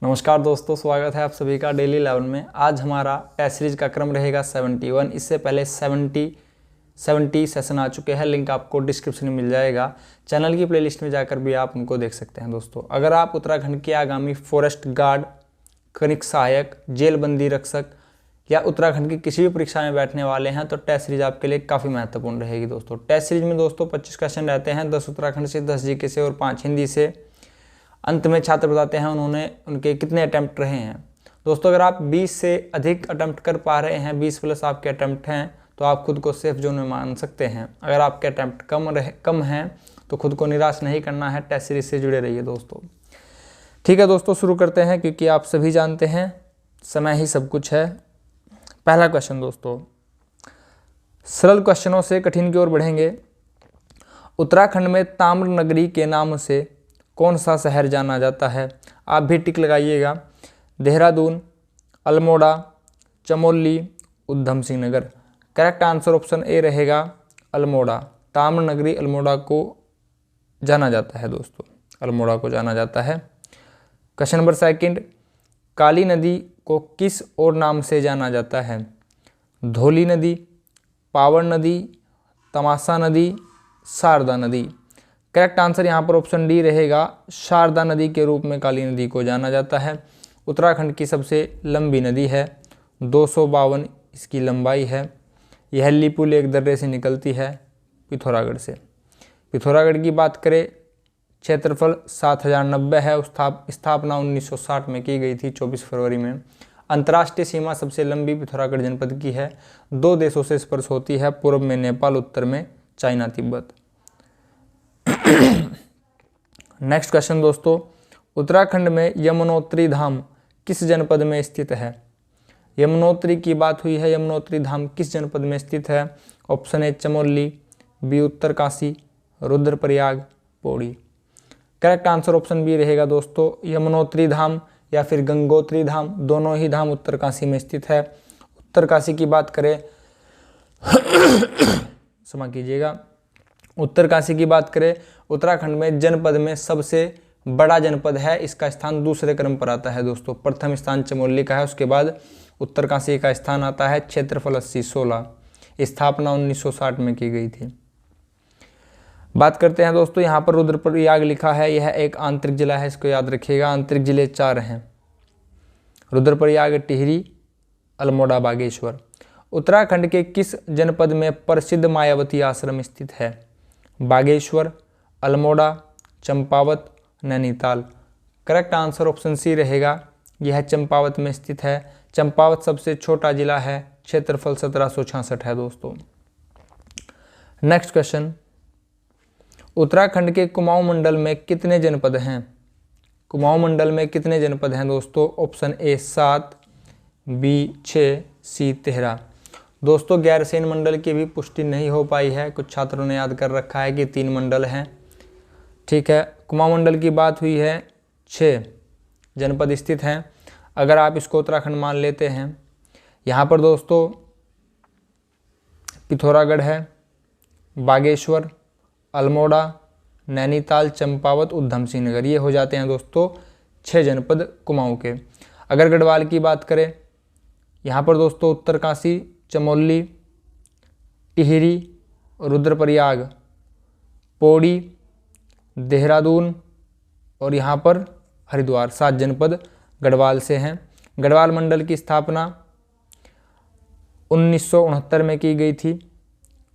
नमस्कार दोस्तों, स्वागत है आप सभी का डेली 11 में। आज हमारा टेस्ट सीरीज का क्रम रहेगा 71। इससे पहले 70 सेशन आ चुके हैं, लिंक आपको डिस्क्रिप्शन में मिल जाएगा। चैनल की प्लेलिस्ट में जाकर भी आप उनको देख सकते हैं। दोस्तों, अगर आप उत्तराखंड के आगामी फॉरेस्ट गार्ड, खनिक सहायक, जेलबंदी रक्षक या उत्तराखंड की किसी भी परीक्षा में बैठने वाले हैं तो टेस्ट सीरीज आपके लिए काफ़ी महत्वपूर्ण रहेगी। दोस्तों, टेस्ट सीरीज में 25 क्वेश्चन रहते हैं, 10 उत्तराखंड से, 10 जीके से और 5 हिंदी से। अंत में छात्र बताते हैं उनके कितने अटैम्प्ट रहे हैं। दोस्तों, अगर आप 20 से अधिक अटैम्प्ट कर पा रहे हैं, 20 प्लस आपके अटैम्प्ट हैं, तो आप खुद को सेफ जोन में मान सकते हैं। अगर आपके अटैम्प्ट कम हैं तो खुद को निराश नहीं करना है, टेस्ट सीरीज से जुड़े रहिए दोस्तों। ठीक है दोस्तों, शुरू करते हैं, क्योंकि आप सभी जानते हैं समय ही सब कुछ है। पहला क्वेश्चन दोस्तों, सरल क्वेश्चनों से कठिन की ओर बढ़ेंगे। उत्तराखंड में ताम्र नगरी के नाम से कौन सा शहर जाना जाता है? आप भी टिक लगाइएगा। Dehradun, Almora, Chamoli, Udham Singh Nagar. Correct answer option A रहेगा अल्मोड़ा। ताम्र नगरी अल्मोड़ा को जाना जाता है दोस्तों, अल्मोड़ा को जाना जाता है। क्वेश्चन नंबर सेकंड, काली नदी को किस और नाम से जाना जाता है? धौली नदी, पावन नदी, तमाशा नदी, शारदा नदी। करेक्ट आंसर यहाँ पर ऑप्शन डी रहेगा, शारदा नदी के रूप में काली नदी को जाना जाता है। उत्तराखंड की सबसे लंबी नदी है, 252 इसकी लंबाई है। यह लिपू लेक दर्रे से निकलती है, पिथौरागढ़ से। पिथौरागढ़ की बात करें, क्षेत्रफल 7090 है। स्थापना 1960 में की गई थी, 24 फरवरी में। अंतर्राष्ट्रीय सीमा सबसे लंबी पिथौरागढ़ जनपद की है। 2 देशों से स्पर्श होती है, पूर्व में नेपाल, उत्तर में चाइना तिब्बत। नेक्स्ट क्वेश्चन दोस्तों, उत्तराखंड में यमुनोत्री धाम किस जनपद में स्थित है? यमुनोत्री की बात हुई है, यमुनोत्री धाम किस जनपद में स्थित है? Option A Chamoli, B Uttarkashi, Rudraprayag, Pauri. Correct answer option B रहेगा दोस्तों, यमुनोत्री धाम या फिर गंगोत्री धाम, दोनों ही धाम उत्तरकाशी में स्थित है। उत्तरकाशी की बात करें क्षमा कीजिएगा, उत्तरकाशी की बात करें, उत्तराखंड में जनपद में सबसे बड़ा जनपद है। इसका स्थान दूसरे क्रम पर आता है दोस्तों। प्रथम स्थान चमोली का है, उसके बाद उत्तरकाशी का स्थान आता है। क्षेत्रफल 8016, स्थापना 1960 में की गई थी। बात करते हैं दोस्तों, यहाँ पर रुद्रप्रयाग लिखा है, यह एक आंतरिक जिला है, इसको याद रखिएगा। आंतरिक जिले 4 हैं, रुद्रप्रयाग, टिहरी, अल्मोड़ा, बागेश्वर। उत्तराखंड के किस जनपद में प्रसिद्ध मायावती आश्रम स्थित है? Bageshwar, Almora, Champawat, Nainital. Correct answer option C रहेगा, यह चंपावत में स्थित है। चंपावत सबसे छोटा जिला है, क्षेत्रफल 1766 है दोस्तों। नेक्स्ट क्वेश्चन, उत्तराखंड के कुमाऊं मंडल में कितने जनपद हैं? कुमाऊं मंडल में कितने जनपद हैं दोस्तों? ऑप्शन ए 7, बी 6, सी 13। दोस्तों, गैरसैंण मंडल की भी पुष्टि नहीं हो पाई है, कुछ छात्रों ने याद कर रखा है कि 3 मंडल हैं। ठीक है, कुमाऊं मंडल की बात हुई है, 6 जनपद स्थित हैं। अगर आप इसको उत्तराखंड मान लेते हैं, यहाँ पर दोस्तों पिथौरागढ़ है, बागेश्वर, अल्मोड़ा, नैनीताल, चंपावत, उधम सिंह नगर, ये हो जाते हैं दोस्तों 6 जनपद कुमाऊं के। अगर गढ़वाल की बात करें, यहाँ पर दोस्तों उत्तरकाशी, चमोली, टिहरी, रुद्रप्रयाग, पौड़ी, देहरादून और यहाँ पर हरिद्वार, 7 जनपद गढ़वाल से हैं। गढ़वाल मंडल की स्थापना 1969 में की गई थी।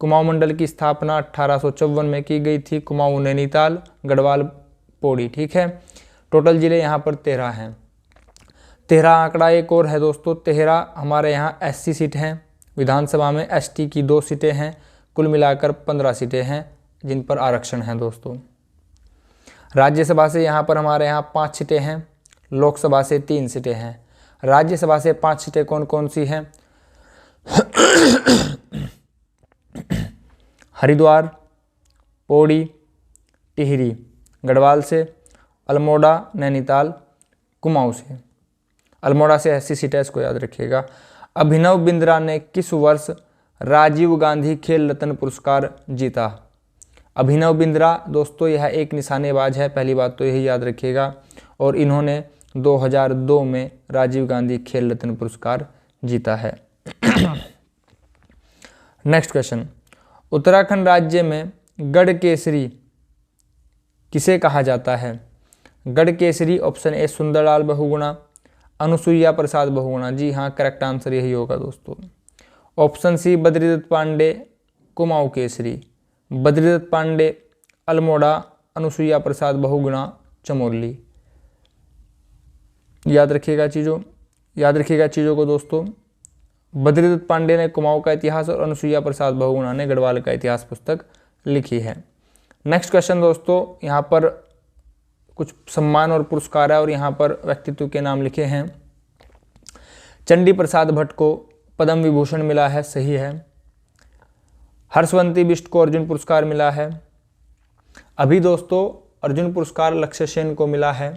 कुमाऊं मंडल की स्थापना 1854 में की गई थी। कुमाऊं, नैनीताल, गढ़वाल, पौड़ी। ठीक है, टोटल जिले यहाँ पर 13 हैं। 13 आंकड़ा एक और है दोस्तों, 13 हमारे यहाँ SC सीट हैं। विधानसभा में ST की 2 सीटें हैं, कुल मिलाकर 15 सीटें हैं जिन पर आरक्षण है दोस्तों। राज्यसभा से यहाँ पर हमारे यहाँ 5 सीटें हैं, लोकसभा से 3 सीटें हैं। राज्यसभा से 5 सीटें कौन कौन सी हैं? हरिद्वार, पौड़ी, टिहरी, गढ़वाल से, अल्मोड़ा, नैनीताल, कुमाऊं से। अल्मोड़ा से 80 सीटें, इसको याद रखिएगा। अभिनव बिंद्रा ने किस वर्ष राजीव गांधी खेल रत्न पुरस्कार जीता? अभिनव बिंद्रा दोस्तों यह एक निशानेबाज है, पहली बात तो यही याद रखिएगा, और इन्होंने 2002 में राजीव गांधी खेल रत्न पुरस्कार जीता है। नेक्स्ट क्वेश्चन, उत्तराखंड राज्य में गढ़ केसरी किसे कहा जाता है? गढ़ केसरी ऑप्शन ए सुंदरलाल बहुगुणा, अनुसुईया प्रसाद बहुगुणा। जी हाँ, करेक्ट आंसर यही होगा दोस्तों। ऑप्शन सी बद्रीदत्त पांडे कुमाऊं केसरी, बद्रीदत्त पांडे अल्मोड़ा, अनुसुईया प्रसाद बहुगुणा चमोली। याद रखिएगा चीज़ों को दोस्तों। बद्रीदत्त पांडे ने कुमाऊं का इतिहास और अनुसुईया प्रसाद बहुगुणा ने गढ़वाल का इतिहास पुस्तक लिखी है। नेक्स्ट क्वेश्चन दोस्तों, यहाँ पर कुछ सम्मान और पुरस्कार है और यहाँ पर व्यक्तित्व के नाम लिखे हैं। चंडी प्रसाद भट्ट को पद्म विभूषण मिला है, सही है। हर्षवंती बिष्ट को अर्जुन पुरस्कार मिला है। अभी दोस्तों अर्जुन पुरस्कार लक्ष्य सेन को मिला है।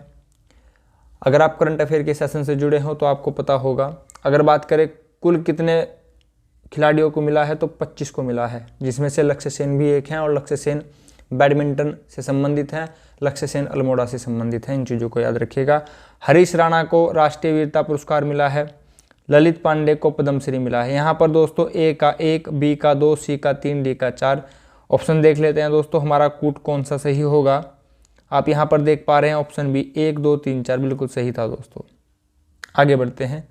अगर आप करंट अफेयर के सेशन से जुड़े हो तो आपको पता होगा। अगर बात करें कुल कितने खिलाड़ियों को मिला है तो 25 को मिला है, जिसमें से लक्ष्य सेन भी एक हैं और लक्ष्य सेन बैडमिंटन से संबंधित हैं, लक्ष्य सेन अल्मोड़ा से संबंधित हैं। इन चीज़ों को याद रखिएगा। हरीश राणा को राष्ट्रीय वीरता पुरस्कार मिला है। ललित पांडे को पद्मश्री मिला है। यहाँ पर दोस्तों ए का 1, बी का 2, सी का 3, डी का 4 ऑप्शन देख लेते हैं दोस्तों। हमारा कूट कौन सा सही होगा? आप यहाँ पर देख पा रहे हैं ऑप्शन बी 1, 2, 3, 4 बिल्कुल सही था दोस्तों। आगे बढ़ते हैं।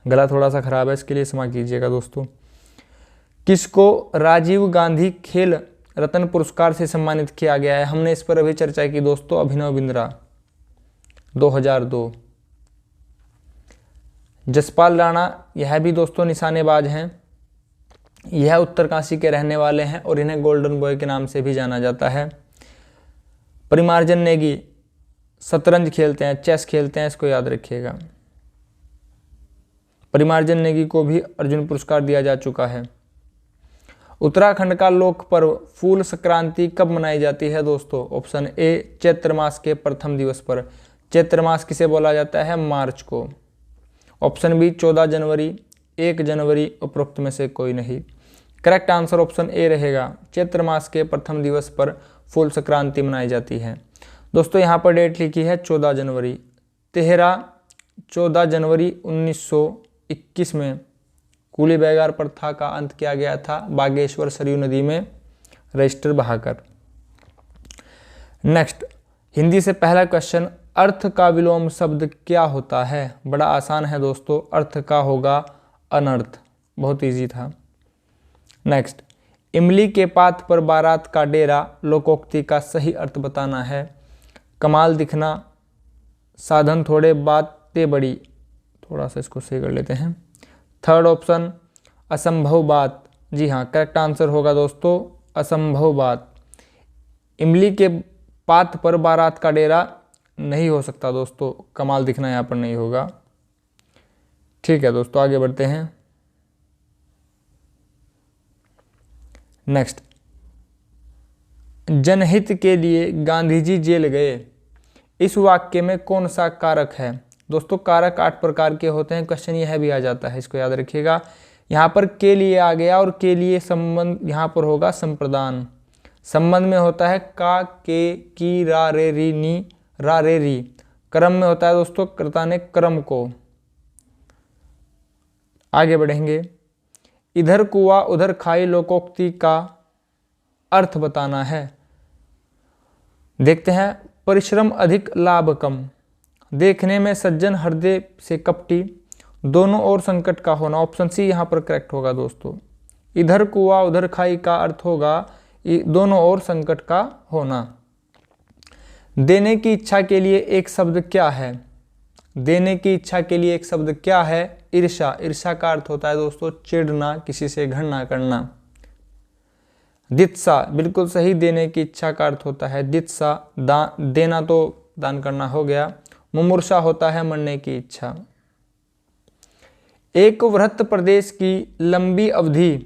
गला थोड़ा सा खराब है, इसके लिए क्षमा कीजिएगा दोस्तों। किसको राजीव गांधी खेल रत्न पुरस्कार से सम्मानित किया गया है? हमने इस पर अभी चर्चा की दोस्तों। अभिनव बिंद्रा 2002। जसपाल राणा, यह भी दोस्तों निशानेबाज हैं। यह उत्तरकाशी के रहने वाले हैं और इन्हें गोल्डन बॉय के नाम से भी जाना जाता है। परिमार्जन नेगी शतरंज खेलते हैं, चेस खेलते हैं, इसको याद रखिएगा। परिमार्जन नेगी को भी अर्जुन पुरस्कार दिया जा चुका है। उत्तराखंड का लोक पर्व फूल संक्रांति कब मनाई जाती है दोस्तों? ऑप्शन ए चैत्र मास के प्रथम दिवस पर। चैत्र मास किसे बोला जाता है? मार्च को। ऑप्शन बी 14 जनवरी, 1 जनवरी, उपरोक्त में से कोई नहीं। करेक्ट आंसर ऑप्शन ए रहेगा। चैत्र मास के प्रथम दिवस पर फूल संक्रांति मनाई जाती है दोस्तों। यहाँ पर डेट लिखी है 14 जनवरी। 14 जनवरी 1921 में कूली बैगार प्रथा का अंत किया गया था बागेश्वर सरयू नदी में रजिस्टर बहाकर। नेक्स्ट, हिंदी से पहला क्वेश्चन, अर्थ का विलोम शब्द क्या होता है? बड़ा आसान है दोस्तों, अर्थ का होगा अनर्थ। बहुत इजी था। नेक्स्ट, इमली के पात पर बारात का डेरा लोकोक्ति का सही अर्थ बताना है। कमाल दिखना, साधन थोड़े बातें बड़ी। थोड़ा सा इसको सही कर लेते हैं। थर्ड ऑप्शन असंभव बात। जी हाँ, करेक्ट आंसर होगा दोस्तों असंभव बात। इमली के पात पर बारात का डेरा नहीं हो सकता दोस्तों, कमाल दिखना यहाँ पर नहीं होगा। ठीक है दोस्तों, आगे बढ़ते हैं। नेक्स्ट, जनहित के लिए गांधी जी जेल गए, इस वाक्य में कौन सा कारक है? दोस्तों कारक 8 प्रकार के होते हैं। क्वेश्चन यह भी आ जाता है, इसको याद रखिएगा। यहाँ पर के लिए आ गया और के लिए संबंध यहाँ पर होगा संप्रदान। संबंध में होता है का, के, की, रा, रे, री, नी, रा, रे, री। क्रम में होता है दोस्तों कर्ता ने क्रम को। आगे बढ़ेंगे। इधर कुआं उधर खाई लोकोक्ति का अर्थ बताना है। देखते हैं। परिश्रम अधिक लाभ कम, देखने में सज्जन हृदय से कपटी, दोनों ओर संकट का होना। ऑप्शन सी यहाँ पर करेक्ट होगा दोस्तों। इधर कुआं उधर खाई का अर्थ होगा दोनों ओर संकट का होना। देने की इच्छा के लिए एक शब्द क्या है? देने की इच्छा के लिए एक शब्द क्या है? ईर्ष्या। ईर्ष्या का अर्थ होता है दोस्तों चिढ़ना, किसी से घृणा करना। दित्सा बिल्कुल सही, देने की इच्छा का अर्थ होता है दित्सा। देना तो दान करना हो गया। मुमूर्षा होता है मरने की इच्छा। एक वृहत प्रदेश की लंबी अवधि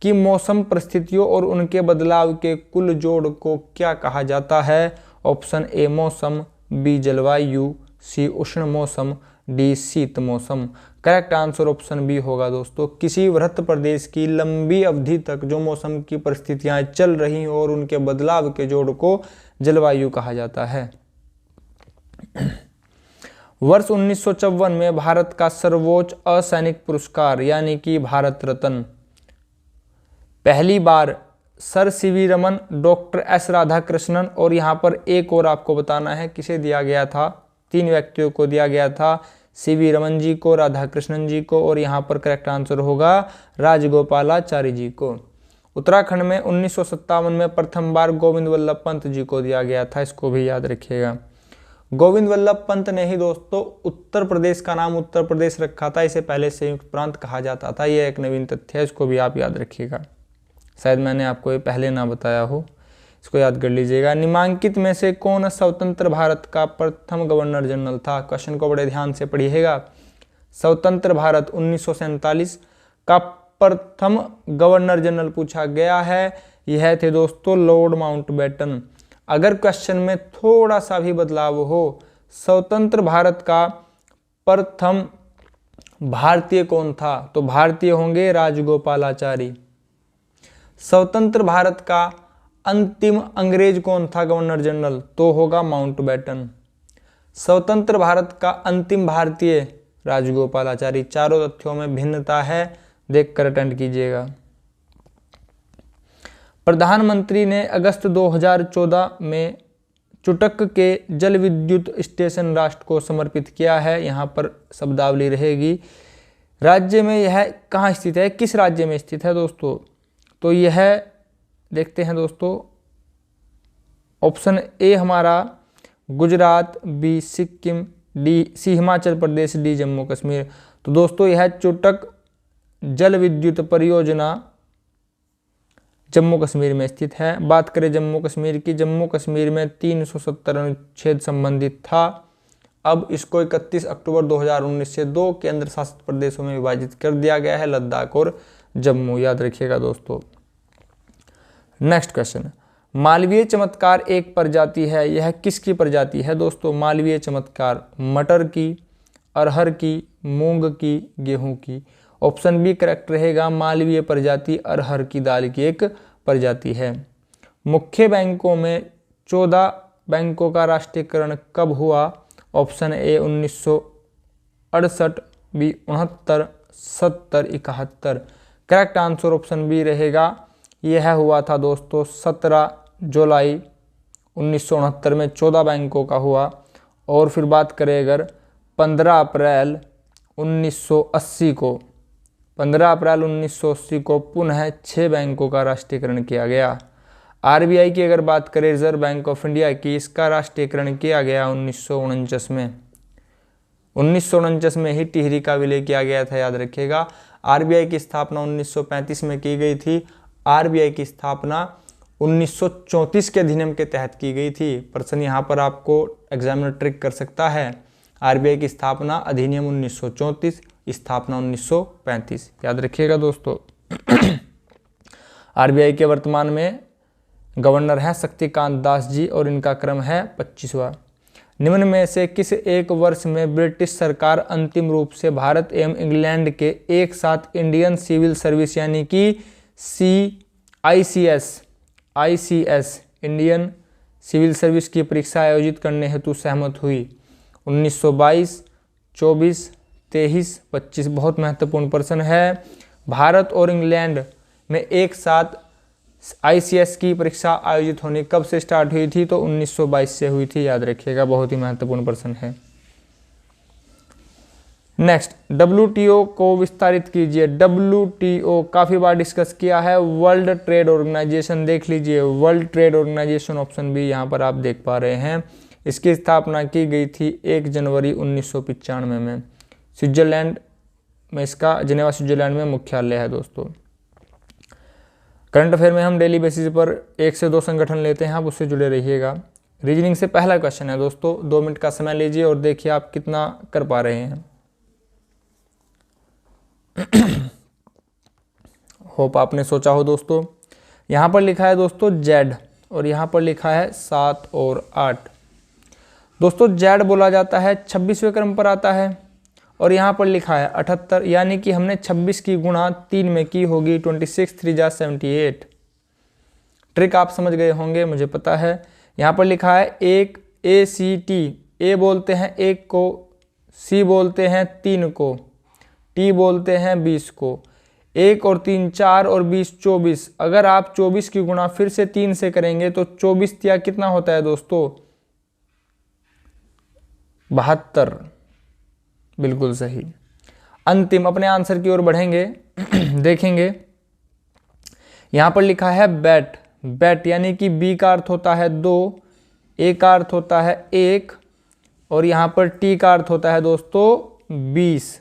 की मौसम परिस्थितियों और उनके बदलाव के कुल जोड़ को क्या कहा जाता है? ऑप्शन ए मौसम, बी जलवायु, सी उष्ण मौसम, डी शीत मौसम। करेक्ट आंसर ऑप्शन बी होगा दोस्तों। किसी वृत्त प्रदेश की लंबी अवधि तक जो मौसम की परिस्थितियां चल रही हो और उनके बदलाव के जोड़ को जलवायु कहा जाता है। वर्ष 1954 में भारत का सर्वोच्च असैनिक पुरस्कार यानी कि भारत रत्न पहली बार sir C V Raman, doctor S Radhakrishnan और यहाँ पर एक और आपको बताना है किसे दिया गया था, 3 व्यक्तियों को दिया गया था, सीवी रमन जी को, राधाकृष्णन जी को और यहाँ पर करेक्ट आंसर होगा राजगोपालाचारी जी को। उत्तराखंड में 1957 में प्रथम बार गोविंद वल्लभ पंत जी को दिया गया था, इसको भी याद रखिएगा। गोविंद वल्लभ पंत ने ही दोस्तों उत्तर प्रदेश का नाम उत्तर प्रदेश रखा था, इसे पहले संयुक्त प्रांत कहा जाता था। यह एक नवीन तथ्य है, इसको भी आप याद रखिएगा, शायद मैंने आपको ये पहले ना बताया हो, इसको याद कर लीजिएगा। निम्नलिखित में से कौन स्वतंत्र भारत का प्रथम गवर्नर जनरल था? क्वेश्चन को बड़े ध्यान से पढ़िएगा। स्वतंत्र भारत 1947 का प्रथम गवर्नर जनरल पूछा गया है, यह थे दोस्तों लॉर्ड माउंटबेटन। अगर क्वेश्चन में थोड़ा सा भी बदलाव हो, स्वतंत्र भारत का प्रथम भारतीय कौन था, तो भारतीय होंगे राजगोपालाचारी। स्वतंत्र भारत का अंतिम अंग्रेज कौन था गवर्नर जनरल, तो होगा माउंटबेटन। स्वतंत्र भारत का अंतिम भारतीय राजगोपालाचारी। चारों तथ्यों में भिन्नता है, देखकर अटेंड कीजिएगा। प्रधानमंत्री ने अगस्त 2014 में चुटक के जल विद्युत स्टेशन राष्ट्र को समर्पित किया है। यहाँ पर शब्दावली रहेगी। राज्य में यह कहाँ स्थित है, किस राज्य में स्थित है दोस्तों, तो यह देखते हैं दोस्तों, ऑप्शन ए हमारा Gujarat, B Sikkim, D C Himachal Pradesh, D Jammu Kashmir. तो दोस्तों यह चुटक जल विद्युत परियोजना जम्मू कश्मीर में स्थित है। बात करें जम्मू कश्मीर की, जम्मू कश्मीर में 370 अनुच्छेद संबंधित था। अब इसको 31 अक्टूबर 2019 से 2 केंद्र शासित प्रदेशों में विभाजित कर दिया गया है, लद्दाख और जम्मू, याद रखिएगा दोस्तों। नेक्स्ट क्वेश्चन, मालवीय चमत्कार एक प्रजाति है, यह किसकी प्रजाति है दोस्तों? मालवीय चमत्कार मटर की, अरहर की, मूंग की, गेहूं की। ऑप्शन बी करेक्ट रहेगा, मालवीय प्रजाति अरहर की दाल की एक प्रजाति है। मुख्य बैंकों में 14 बैंकों का राष्ट्रीयकरण कब हुआ? Option A 1968, B 69, 70, 71। Correct answer option B रहेगा, यह हुआ था दोस्तों 17 जुलाई 1969 में 14 बैंकों का हुआ। और फिर बात करें अगर 15 अप्रैल 1980 को, 15 अप्रैल 1980 को पुनः 6 बैंकों का राष्ट्रीयकरण किया गया। आरबीआई की अगर बात करें, रिजर्व बैंक ऑफ इंडिया की, इसका राष्ट्रीयकरण किया गया 1949 में। 1949 में ही टिहरी का विलय किया गया था, याद रखिएगा। आरबीआई की स्थापना 1935 में की गई थी। आरबीआई की स्थापना 1934 के अधिनियम के तहत की गई थी। प्रश्न यहाँ पर आपको एग्जामिनर ट्रिक कर सकता है। आरबीआई की स्थापना अधिनियम 1934, स्थापना 1935, याद रखिएगा दोस्तों। आरबीआई के वर्तमान में गवर्नर हैं शक्तिकांत दास जी और इनका क्रम है 25वां। निम्न में से किस एक वर्ष में ब्रिटिश सरकार अंतिम रूप से भारत एवं इंग्लैंड के एक साथ इंडियन सिविल सर्विस यानी कि आईसीएस इंडियन सिविल सर्विस की परीक्षा आयोजित करने हेतु सहमत हुई? 1922, 24, 23, 25। बहुत महत्वपूर्ण प्रश्न है। भारत और इंग्लैंड में एक साथ आईसीएस की परीक्षा आयोजित होनी कब से स्टार्ट हुई थी? तो 1922 से हुई थी, याद रखिएगा। बहुत ही महत्वपूर्ण प्रश्न है। नेक्स्ट, डब्ल्यूटीओ को विस्तारित कीजिए। डब्ल्यूटीओ काफी बार डिस्कस किया है, वर्ल्ड ट्रेड ऑर्गेनाइजेशन, देख लीजिए world trade organization, option B यहाँ पर आप देख पा रहे हैं। इसकी स्थापना की गई थी 1 जनवरी 1995 में। स्विट्जरलैंड में इसका, जिनेवा स्विट्जरलैंड में मुख्यालय है दोस्तों। करंट अफेयर में हम डेली बेसिस पर 1 से 2 संगठन लेते हैं, आप उससे जुड़े रहिएगा। रीजनिंग से पहला क्वेश्चन है दोस्तों, 2 मिनट का समय लीजिए और देखिए आप कितना कर पा रहे हैं। होप आपने सोचा हो दोस्तों। यहाँ पर लिखा है दोस्तों जेड और यहाँ पर लिखा है 7 और 8। दोस्तों जेड बोला जाता है 26वें क्रम पर आता है और यहाँ पर लिखा है 78, यानी कि हमने 26 की गुणा 3 में की होगी, 26 3 जा 78। ट्रिक आप समझ गए होंगे, मुझे पता है। यहाँ पर लिखा है एक ACT, ए बोलते हैं 1 को, C बोलते हैं 3 को, T बोलते हैं 20 को। 1 और 3 4 और 20 24। अगर आप 24 की गुणा फिर से 3 से करेंगे तो 24 तिया कितना होता है दोस्तों? 72। बिल्कुल सही। अंतिम अपने आंसर की ओर बढ़ेंगे देखेंगे। यहां पर लिखा है बैट, बैट यानी कि B का अर्थ होता है 2, A का अर्थ होता है 1 और यहां पर T का अर्थ होता है दोस्तों 20।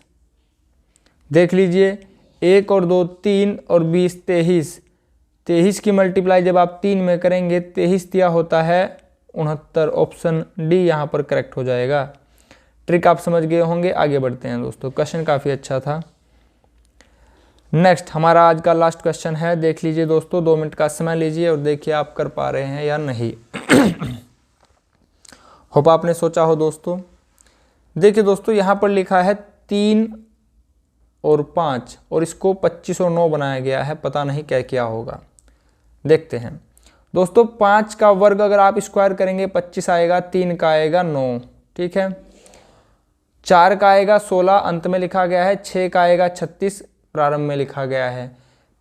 देख लीजिए, 1 और 2 3 और 20 23। 23 की मल्टीप्लाई जब आप 3 में करेंगे 23 तिया होता है 69। ऑप्शन डी यहाँ पर करेक्ट हो जाएगा। ट्रिक आप समझ गए होंगे। आगे बढ़ते हैं दोस्तों, क्वेश्चन काफ़ी अच्छा था। नेक्स्ट हमारा आज का लास्ट क्वेश्चन है, देख लीजिए दोस्तों, 2 मिनट का समय लीजिए और देखिए आप कर पा रहे हैं या नहीं। होप आपने सोचा हो दोस्तों। देखिए दोस्तों, यहाँ पर लिखा है 3 और 5 और इसको 25 और 9 बनाया गया है, पता नहीं क्या क्या होगा, देखते हैं दोस्तों। 5 का वर्ग अगर आप स्क्वायर करेंगे 25 आएगा, 3 का आएगा 9, ठीक है। 4 का आएगा 16, अंत में लिखा गया है। 6 का आएगा 36, प्रारंभ में लिखा गया है।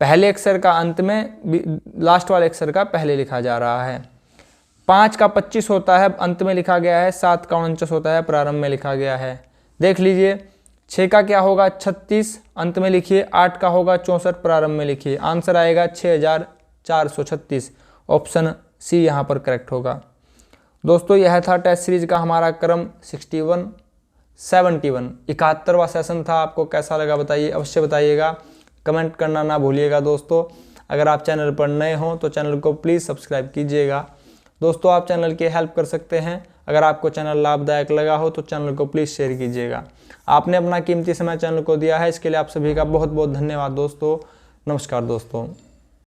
पहले अक्षर का अंत में, लास्ट वाले अक्षर का पहले लिखा जा रहा है। 5 का 25 होता है, अंत में लिखा गया है। 7 का 49 होता है, प्रारंभ में लिखा गया है। देख लीजिए, 6 का क्या होगा 36, अंत में लिखिए। 8 का होगा 64, प्रारंभ में लिखिए। आंसर आएगा 6436। ऑप्शन सी यहाँ पर करेक्ट होगा। दोस्तों यह था टेस्ट सीरीज का हमारा क्रम 71 71वां सेशन था। आपको कैसा लगा बताइए, अवश्य बताइएगा, कमेंट करना ना भूलिएगा दोस्तों। अगर आप चैनल पर नए हों तो चैनल को प्लीज़ सब्सक्राइब कीजिएगा। दोस्तों आप चैनल की हेल्प कर सकते हैं। अगर आपको चैनल लाभदायक लगा हो तो चैनल को प्लीज़ शेयर कीजिएगा। आपने अपना कीमती समय चैनल को दिया है, इसके लिए आप सभी का बहुत बहुत धन्यवाद दोस्तों। नमस्कार दोस्तों।